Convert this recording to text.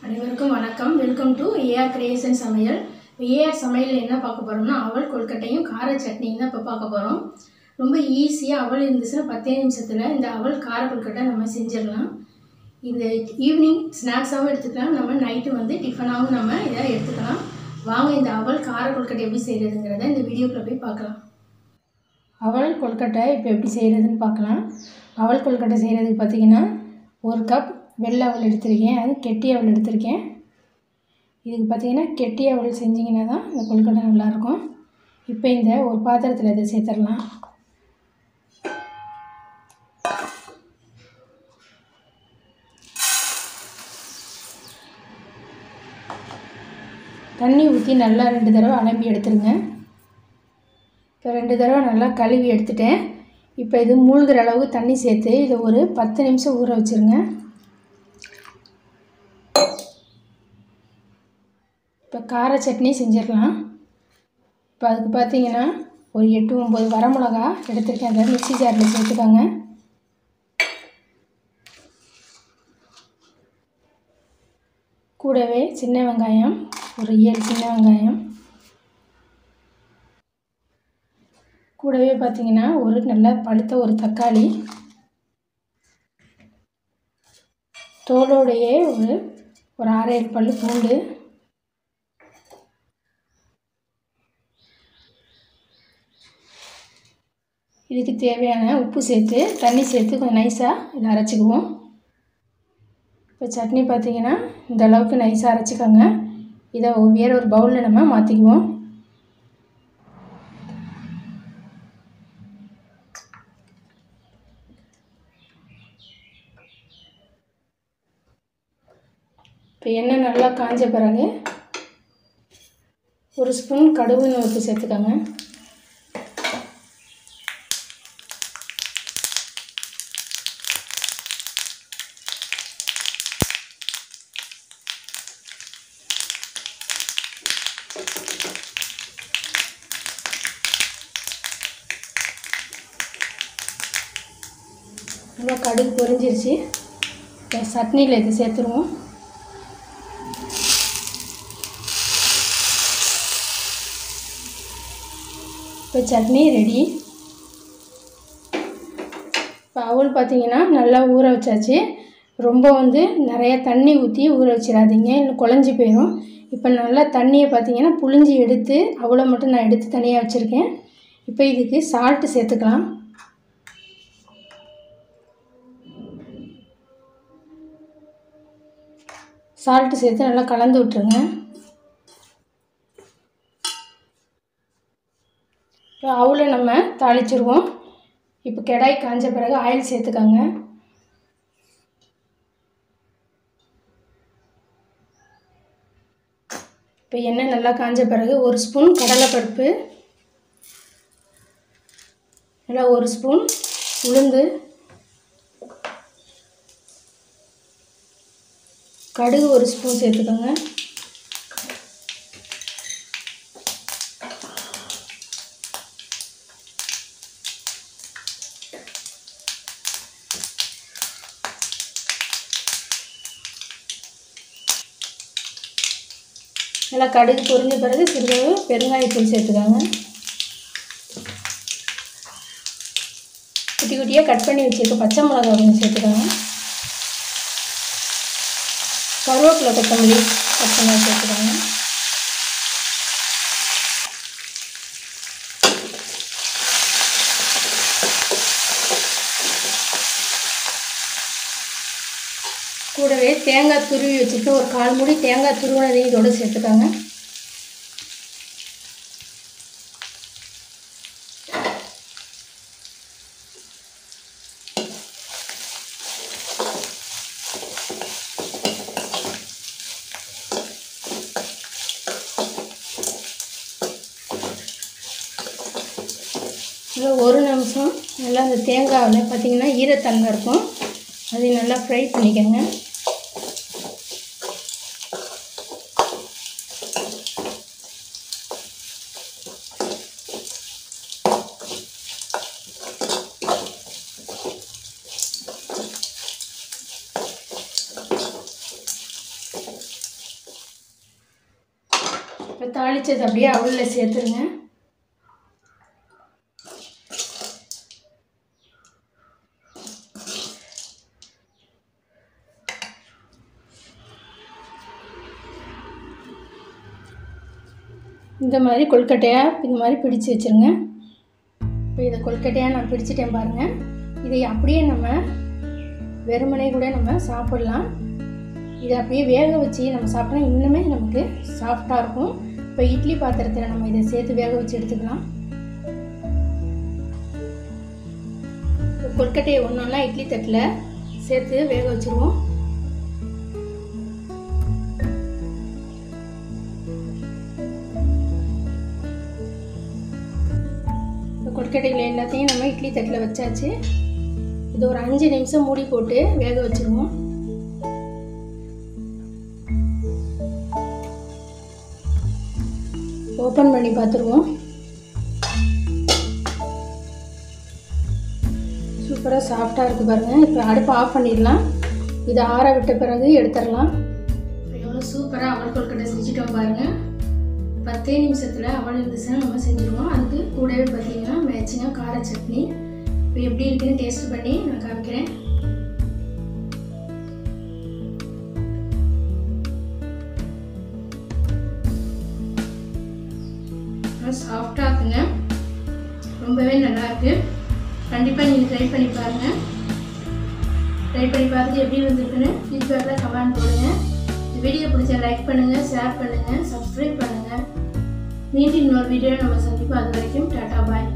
அனைவருக்கும் வணக்கம். Welcome to AR creation சமையல். ஏஆர் சமையல் என்ன பார்க்க போகிறோம்னா அவல் கொழுக்கட்டையும் கார சட்னியும் தான் இப்போ பார்க்க போகிறோம். ரொம்ப ஈஸியாக அவல் இருந்துச்சுன்னா 10 நிமிஷத்தில் இந்த அவல் கார கொழுக்கட்டை நம்ம செஞ்சிடலாம். இந்த ஈவினிங் ஸ்நாக்ஸாகவும் எடுத்துக்கலாம், நம்ம நைட்டு டிஃபனாகவும் நம்ம இதை எடுத்துக்கலாம். வாங்க இந்த அவல் கார கொழுக்கட்டை எப்படி செய்கிறதுங்கிறத இந்த வீடியோக்குள்ளே போய் பார்க்கலாம். அவல் கொழுக்கட்டை இப்போ எப்படி செய்கிறதுன்னு பார்க்கலாம். அவல் கொழுக்கட்டை செய்கிறதுக்கு பார்த்திங்கன்னா 1 கப் வெள்ளை அவல் எடுத்திருக்கேன், அது கெட்டி அவல் எடுத்திருக்கேன். இதுக்கு பார்த்திங்கன்னா கெட்டி அவல் செஞ்சிங்கன்னா தான் இந்த கொழுக்கட்டை நல்லாயிருக்கும். இப்போ இந்த ஒரு பாத்திரத்தில் இதை சேர்த்துடலாம். தண்ணி ஊற்றி நல்லா 2 தடவை அலம்பி எடுத்துருங்க. இப்போ 2 தடவை நல்லா கழுவி எடுத்துட்டேன். இப்போ இது மூழ்கிற அளவுக்கு தண்ணி சேர்த்து இதை ஒரு 10 நிமிஷம் ஊற வச்சுருங்க. இப்போ கார சட்னி செஞ்சிடலாம். இப்போ அதுக்கு பார்த்திங்கன்னா ஒரு 8-9 வரமிளகா எடுத்துருக்கேன், அதை மிக்ஸி ஜாரில் சேர்த்துக்கோங்க. கூடவே சின்ன வெங்காயம் ஒரு 7 சின்ன வெங்காயம், கூடவே பார்த்திங்கன்னா ஒரு நல்லா பழுத்த ஒரு தக்காளி, தோலோடையே ஒரு 6-7 பல்லு பூண்டு, இதுக்கு தேவையான உப்பு சேர்த்து தண்ணி சேர்த்து கொஞ்சம் நைஸாக இதை அரைச்சிக்குவோம். இப்போ சட்னி பார்த்திங்கன்னா இந்த அளவுக்கு நைஸாக அரைச்சிக்கோங்க. இதை வேறு ஒரு பவுலில் நம்ம மாற்றிக்குவோம். இப்போ எண்ணெய் நல்லா காஞ்ச பிறகு 1 ஸ்பூன் கடுகு உப்பு சேர்த்துக்கோங்க. நல்லா கடுகு பொரிஞ்சிருச்சு. இப்போ சட்னியில் இது சேர்த்துருவோம். இப்போ சட்னி ரெடி. இப்போ அவல் பார்த்திங்கன்னா நல்லா ஊற வச்சாச்சு. ரொம்ப நிறையா தண்ணி ஊற்றி ஊற வச்சிடாதீங்க, இல்லை குழஞ்சி போயிடும். இப்போ நல்லா தண்ணியை பார்த்திங்கன்னா புழிஞ்சி எடுத்து அவளை மட்டும் நான் எடுத்து தனியாக வச்சுருக்கேன். இப்போ இதுக்கு சால்ட்டு சேர்த்துக்கலாம். சால்ட்டு சேர்த்து நல்லா கலந்து விட்டுருங்க. இப்போ அவலை நம்ம தாளிச்சிருவோம். இப்போ கடாய் காஞ்ச பிறகு ஆயில் சேர்த்துக்கோங்க. இப்போ எண்ணெய் நல்லா காஞ்ச பிறகு 1 ஸ்பூன் கடலைப்பருப்பு, நல்லா 1 ஸ்பூன் உளுந்து, கடுகு 1 ஸ்பூன் சேர்த்துக்கோங்க. நல்லா கடுகு பொரிஞ்ச பிறகு சிறிதளவு பெருங்காயத்தூள் சேர்த்துக்கோங்க. குட்டி குட்டியாக கட் பண்ணி வச்சுருக்க பச்சை மிளகாய் கொஞ்சம் சேர்த்துக்கோங்க. கருவேப்பிலை கொத்தமல்லி கட் பண்ணி சேர்த்துக்கோங்க. கூடவே தேங்காய் துருவி வச்சுட்டு ஒரு 1/4 மூடி தேங்காய் துருவினதையும் இதோடு சேர்த்துக்கோங்க. இல்லை 1 நிமிஷம் நல்லா அந்த தேங்காயில் பார்த்திங்கன்னா ஈரத்தன்மை இருக்கும், அதை நல்லா ஃப்ரை பண்ணிக்கோங்க. இப்போ தாளிச்சது அப்படியே அவலில் சேர்த்துருங்க. இந்த மாதிரி கொழுக்கட்டையாக இந்த மாதிரி பிடிச்சு வச்சுருங்க. இப்போ இதை கொழுக்கட்டையாக நான் பிடிச்சிட்டேன் பாருங்கள். இதை அப்படியே நம்ம வெறுமனே கூட நம்ம சாப்பிட்லாம். இதை அப்படியே வேக வச்சு நம்ம சாப்பிட்டா இன்னுமே நமக்கு சாஃப்டாக இருக்கும். இப்போ இட்லி பாத்திரத்தில் நம்ம இதை சேர்த்து வேக வச்சு எடுத்துக்கலாம். கொழுக்கட்டையை ஒன்றா இட்லி தட்டில் சேர்த்து வேக வச்சுருவோம். கொழுக்கட்டைகள் எல்லாத்தையும் நம்ம இட்லி தட்டில் வச்சாச்சு. இது ஒரு 5 நிமிஷம் மூடி போட்டு வேக வச்சுருவோம். ஓப்பன் பண்ணி பார்த்துருவோம். சூப்பராக சாஃப்டாக இருக்குது பாருங்கள். இப்போ அடுப்பை ஆஃப் பண்ணிடலாம். இதை ஆற விட்ட பிறகு எடுத்துடலாம். எவ்வளோ சூப்பராக அவல் கொழுக்கட்டை செஞ்சுட்டோம் பாருங்கள். 10 நிமிஷத்தில் அவல் இருந்துச்சுன்னா நம்ம செஞ்சுருவோம். அதுக்கு கூடவே பார்த்தீங்கன்னா மேட்சிங்காக கார சட்னி. இப்போ எப்படி இருக்குன்னு டேஸ்ட் பண்ணி நான் காமிக்கிறேன். சாஃப்டாக இருக்குங்க, ரொம்பவே நல்லாயிருக்கு. கண்டிப்பாக நீங்கள் ட்ரை பண்ணி பாருங்கள். ட்ரை பண்ணி பார்த்துட்டு எப்படி வந்திருக்குன்னு ஃபீட்பேக்கில் கமெண்ட் போடுங்கள். இந்த வீடியோ பிடிச்சா லைக் பண்ணுங்கள், ஷேர் பண்ணுங்கள், சப்ஸ்கிரைப் பண்ணுங்கள். மீண்டும் இன்னொரு வீடியோவில் நம்ம சந்திப்போம். அது வரைக்கும் டாடா பாய்.